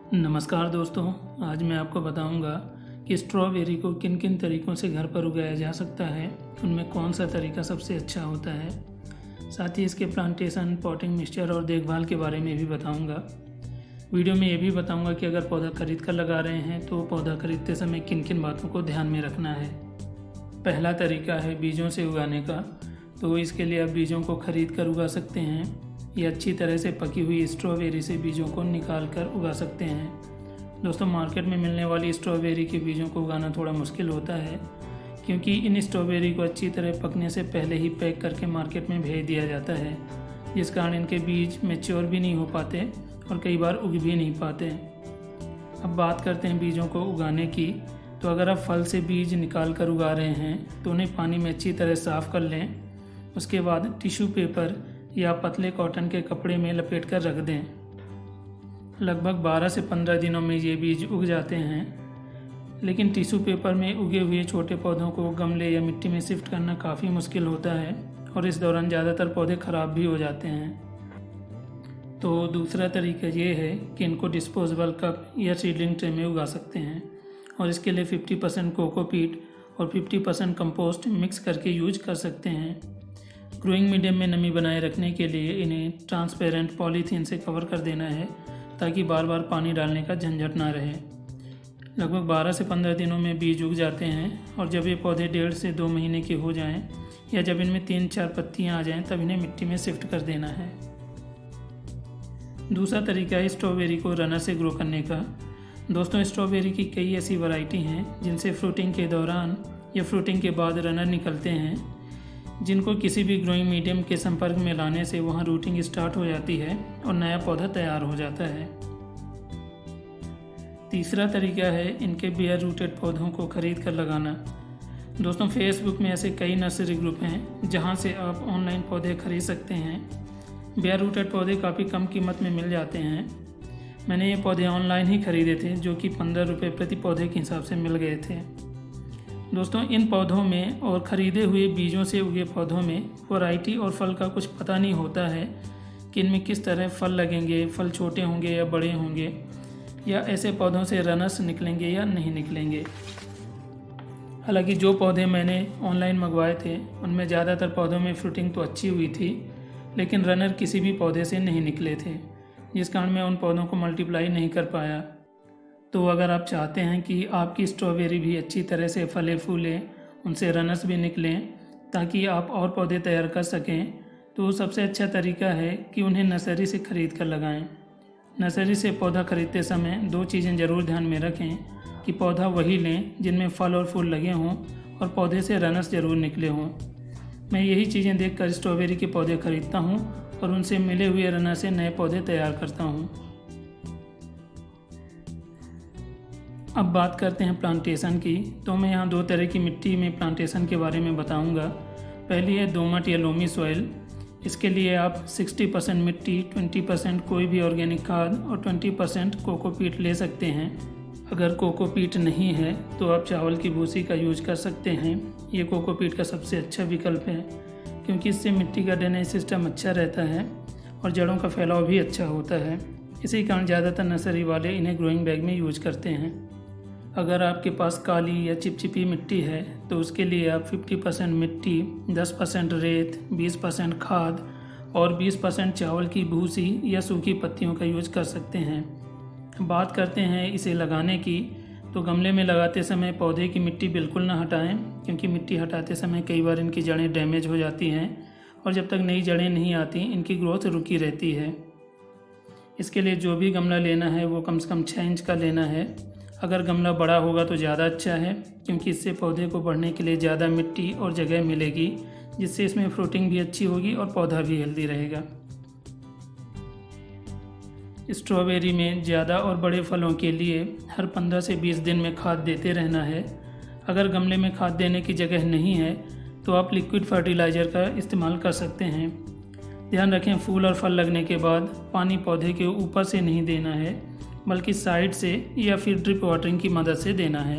नमस्कार दोस्तों, आज मैं आपको बताऊंगा कि स्ट्रॉबेरी को किन किन तरीक़ों से घर पर उगाया जा सकता है, उनमें कौन सा तरीका सबसे अच्छा होता है। साथ ही इसके प्लांटेशन, पॉटिंग मिक्सचर और देखभाल के बारे में भी बताऊंगा। वीडियो में ये भी बताऊंगा कि अगर पौधा खरीद कर लगा रहे हैं तो पौधा खरीदते समय किन किन बातों को ध्यान में रखना है। पहला तरीका है बीजों से उगाने का। तो इसके लिए आप बीजों को खरीद कर उगा सकते हैं या अच्छी तरह से पकी हुई स्ट्रॉबेरी से बीजों को निकाल कर उगा सकते हैं। दोस्तों, मार्केट में मिलने वाली स्ट्रॉबेरी के बीजों को उगाना थोड़ा मुश्किल होता है, क्योंकि इन स्ट्रॉबेरी को अच्छी तरह पकने से पहले ही पैक करके मार्केट में भेज दिया जाता है, जिस कारण इनके बीज मैच्योर भी नहीं हो पाते और कई बार उग भी नहीं पाते। अब बात करते हैं बीजों को उगाने की। तो अगर आप फल से बीज निकाल कर उगा रहे हैं तो उन्हें पानी में अच्छी तरह साफ़ कर लें। उसके बाद टिश्यू पेपर या पतले कॉटन के कपड़े में लपेट कर रख दें। लगभग 12 से 15 दिनों में ये बीज उग जाते हैं, लेकिन टिश्यू पेपर में उगे हुए छोटे पौधों को गमले या मिट्टी में शिफ्ट करना काफ़ी मुश्किल होता है और इस दौरान ज़्यादातर पौधे ख़राब भी हो जाते हैं। तो दूसरा तरीका ये है कि इनको डिस्पोजेबल कप या सीडलिंग ट्रे में उगा सकते हैं और इसके लिए 50% कोकोपीट और 50% कंपोस्ट मिक्स करके यूज कर सकते हैं। ग्रोइंग मीडियम में नमी बनाए रखने के लिए इन्हें ट्रांसपेरेंट पॉलीथीन से कवर कर देना है, ताकि बार बार पानी डालने का झंझट ना रहे। लगभग 12 से 15 दिनों में बीज उग जाते हैं और जब ये पौधे 1.5 से 2 महीने के हो जाएं या जब इनमें 3-4 पत्तियां आ जाएं तब इन्हें मिट्टी में शिफ्ट कर देना है। दूसरा तरीका है स्ट्रॉबेरी को रनर से ग्रो करने का। दोस्तों, स्ट्रॉबेरी की कई ऐसी वैरायटी हैं जिनसे फ्रूटिंग के दौरान या फ्रूटिंग के बाद रनर निकलते हैं, जिनको किसी भी ग्रोइंग मीडियम के संपर्क में लाने से वहाँ रूटिंग स्टार्ट हो जाती है और नया पौधा तैयार हो जाता है। तीसरा तरीका है इनके बेयर रूटेड पौधों को खरीद कर लगाना। दोस्तों, फेसबुक में ऐसे कई नर्सरी ग्रुप हैं जहाँ से आप ऑनलाइन पौधे खरीद सकते हैं। बेयर रूटेड पौधे काफ़ी कम कीमत में मिल जाते हैं। मैंने ये पौधे ऑनलाइन ही खरीदे थे, जो कि 15 रुपये प्रति पौधे के हिसाब से मिल गए थे। दोस्तों, इन पौधों में और ख़रीदे हुए बीजों से उगे पौधों में वैरायटी और फल का कुछ पता नहीं होता है कि इनमें किस तरह फल लगेंगे, फल छोटे होंगे या बड़े होंगे, या ऐसे पौधों से रनर्स निकलेंगे या नहीं निकलेंगे। हालांकि जो पौधे मैंने ऑनलाइन मंगवाए थे उनमें ज़्यादातर पौधों में फ्रूटिंग तो अच्छी हुई थी, लेकिन रनर किसी भी पौधे से नहीं निकले थे, जिस कारण मैं उन पौधों को मल्टीप्लाई नहीं कर पाया। तो अगर आप चाहते हैं कि आपकी स्ट्रॉबेरी भी अच्छी तरह से फले फूले, उनसे रनर्स भी निकलें ताकि आप और पौधे तैयार कर सकें, तो सबसे अच्छा तरीका है कि उन्हें नर्सरी से ख़रीद कर लगाएं। नर्सरी से पौधा खरीदते समय 2 चीज़ें ज़रूर ध्यान में रखें कि पौधा वही लें जिनमें फल और फूल लगे हों और पौधे से रनर्स ज़रूर निकले हों। मैं यही चीज़ें देखकर स्ट्रॉबेरी के पौधे खरीदता हूँ और उनसे मिले हुए रनर से नए पौधे तैयार करता हूँ। अब बात करते हैं प्लांटेशन की। तो मैं यहाँ 2 तरह की मिट्टी में प्लांटेशन के बारे में बताऊँगा। पहली है दोमट या लोमी सॉइल। इसके लिए आप 60% मिट्टी, 20% कोई भी ऑर्गेनिक खाद और 20% कोकोपीट ले सकते हैं। अगर कोकोपीट नहीं है तो आप चावल की भूसी का यूज कर सकते हैं। ये कोकोपीट का सबसे अच्छा विकल्प है, क्योंकि इससे मिट्टी का ड्रेनेज सिस्टम अच्छा रहता है और जड़ों का फैलाव भी अच्छा होता है। इसी कारण ज़्यादातर नर्सरी वाले इन्हें ग्रोइंग बैग में यूज करते हैं। अगर आपके पास काली या चिपचिपी मिट्टी है तो उसके लिए आप 50% मिट्टी, 10% रेत, 20% खाद और 20% चावल की भूसी या सूखी पत्तियों का यूज कर सकते हैं। बात करते हैं इसे लगाने की। तो गमले में लगाते समय पौधे की मिट्टी बिल्कुल ना हटाएं, क्योंकि मिट्टी हटाते समय कई बार इनकी जड़ें डैमेज हो जाती हैं और जब तक नई जड़ें नहीं आती इनकी ग्रोथ रुकी रहती है। इसके लिए जो भी गमला लेना है वो कम से कम 6 इंच का लेना है। अगर गमला बड़ा होगा तो ज़्यादा अच्छा है, क्योंकि इससे पौधे को बढ़ने के लिए ज़्यादा मिट्टी और जगह मिलेगी, जिससे इसमें फ्रूटिंग भी अच्छी होगी और पौधा भी हेल्दी रहेगा। स्ट्रॉबेरी में ज़्यादा और बड़े फलों के लिए हर 15 से 20 दिन में खाद देते रहना है। अगर गमले में खाद देने की जगह नहीं है तो आप लिक्विड फर्टिलाइज़र का इस्तेमाल कर सकते हैं। ध्यान रखें, फूल और फल लगने के बाद पानी पौधे के ऊपर से नहीं देना है, बल्कि साइड से या फिर ड्रिप वाटरिंग की मदद से देना है।